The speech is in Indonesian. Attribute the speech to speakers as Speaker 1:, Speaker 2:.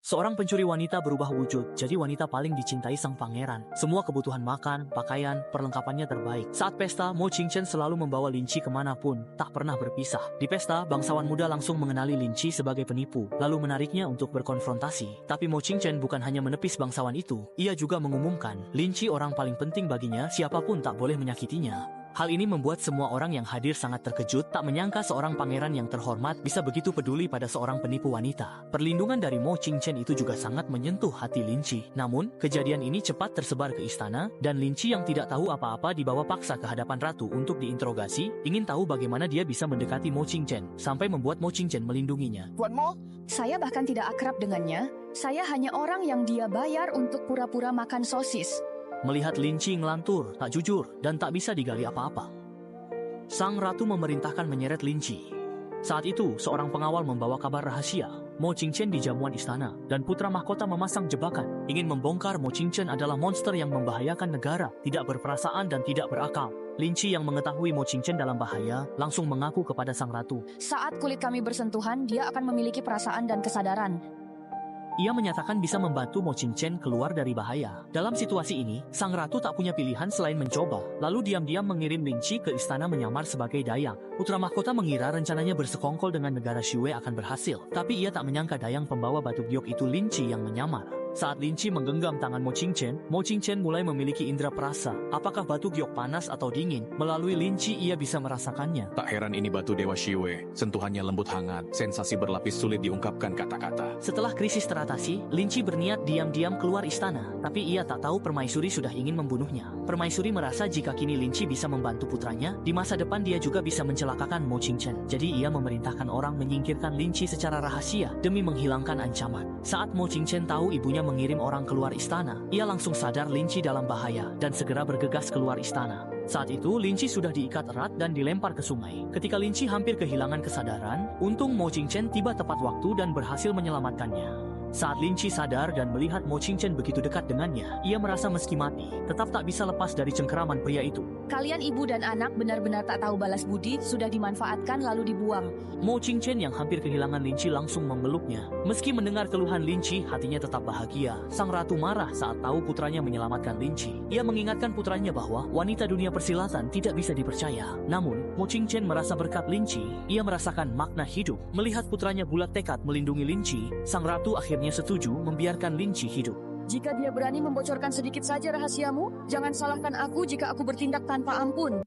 Speaker 1: Seorang pencuri wanita berubah wujud jadi wanita paling dicintai sang pangeran. Semua kebutuhan makan, pakaian, perlengkapannya terbaik. Saat pesta, Mo Qingchen selalu membawa Lin Qi kemanapun, tak pernah berpisah. Di pesta, bangsawan muda langsung mengenali Lin Qi sebagai penipu, lalu menariknya untuk berkonfrontasi. Tapi Mo Qingchen bukan hanya menepis bangsawan itu, ia juga mengumumkan, Lin Qi orang paling penting baginya, siapapun tak boleh menyakitinya. Hal ini membuat semua orang yang hadir sangat terkejut, tak menyangka seorang pangeran yang terhormat bisa begitu peduli pada seorang penipu wanita. Perlindungan dari Mo Qingchen itu juga sangat menyentuh hati Lin Qi. Namun, kejadian ini cepat tersebar ke istana, dan Lin Qi yang tidak tahu apa-apa dibawa paksa ke hadapan ratu untuk diinterogasi, ingin tahu bagaimana dia bisa mendekati Mo Qingchen, sampai membuat Mo Qingchen melindunginya.
Speaker 2: Tuan Mo, saya bahkan tidak akrab dengannya. Saya hanya orang yang dia bayar untuk pura-pura makan sosis.
Speaker 1: Melihat Lin Qi ngelantur, tak jujur, dan tak bisa digali apa-apa, sang ratu memerintahkan menyeret Lin Qi. Saat itu, seorang pengawal membawa kabar rahasia. Mo Qingchen di jamuan istana, dan putra mahkota memasang jebakan, ingin membongkar Mo Qingchen adalah monster yang membahayakan negara, tidak berperasaan dan tidak berakal. Lin Qi yang mengetahui Mo Qingchen dalam bahaya, langsung mengaku kepada sang ratu.
Speaker 2: Saat kulit kami bersentuhan, dia akan memiliki perasaan dan kesadaran.
Speaker 1: Ia menyatakan bisa membantu Mo Qingchen keluar dari bahaya. Dalam situasi ini, sang ratu tak punya pilihan selain mencoba, lalu diam-diam mengirim Lin Qi ke istana menyamar sebagai Dayang. Putra mahkota mengira rencananya bersekongkol dengan negara Xue akan berhasil, tapi ia tak menyangka Dayang pembawa batu giok itu Lin Qi yang menyamar. Saat Lin Qi menggenggam tangan Mo Qingchen mulai memiliki indera perasa. Apakah batu giok panas atau dingin? Melalui Lin Qi ia bisa merasakannya.
Speaker 3: Tak heran ini batu Dewa Xue. Sentuhannya lembut hangat, sensasi berlapis sulit diungkapkan kata-kata.
Speaker 1: Setelah krisis teratasi, Lin Qi berniat diam-diam keluar istana. Tapi ia tak tahu Permaisuri sudah ingin membunuhnya. Permaisuri merasa jika kini Lin Qi bisa membantu putranya, di masa depan dia juga bisa mencelakakan Mo Qingchen. Jadi ia memerintahkan orang menyingkirkan Lin Qi secara rahasia demi menghilangkan ancaman. Saat Mo Qingchen tahu ibunya mengirim orang keluar istana, ia langsung sadar Lin Qi dalam bahaya dan segera bergegas keluar istana. Saat itu, Lin Qi sudah diikat erat dan dilempar ke sungai. Ketika Lin Qi hampir kehilangan kesadaran, untung Mo Qingchen tiba tepat waktu dan berhasil menyelamatkannya. Saat Lin Qi sadar dan melihat Mo Qingchen begitu dekat dengannya, ia merasa meski mati, tetap tak bisa lepas dari cengkeraman pria itu.
Speaker 2: Kalian ibu dan anak benar-benar tak tahu balas budi, sudah dimanfaatkan lalu dibuang.
Speaker 1: Mo Qingchen yang hampir kehilangan Lin Qi langsung memeluknya. Meski mendengar keluhan Lin Qi, hatinya tetap bahagia. Sang ratu marah saat tahu putranya menyelamatkan Lin Qi. Ia mengingatkan putranya bahwa wanita dunia persilatan tidak bisa dipercaya. Namun, Mo Qingchen merasa berkat Lin Qi, ia merasakan makna hidup. Melihat putranya bulat tekad melindungi Lin Qi, sang ratu akhirnya setuju membiarkan Lin Qi hidup.
Speaker 2: Jika dia berani membocorkan sedikit saja rahasiamu, jangan salahkan aku jika aku bertindak tanpa ampun.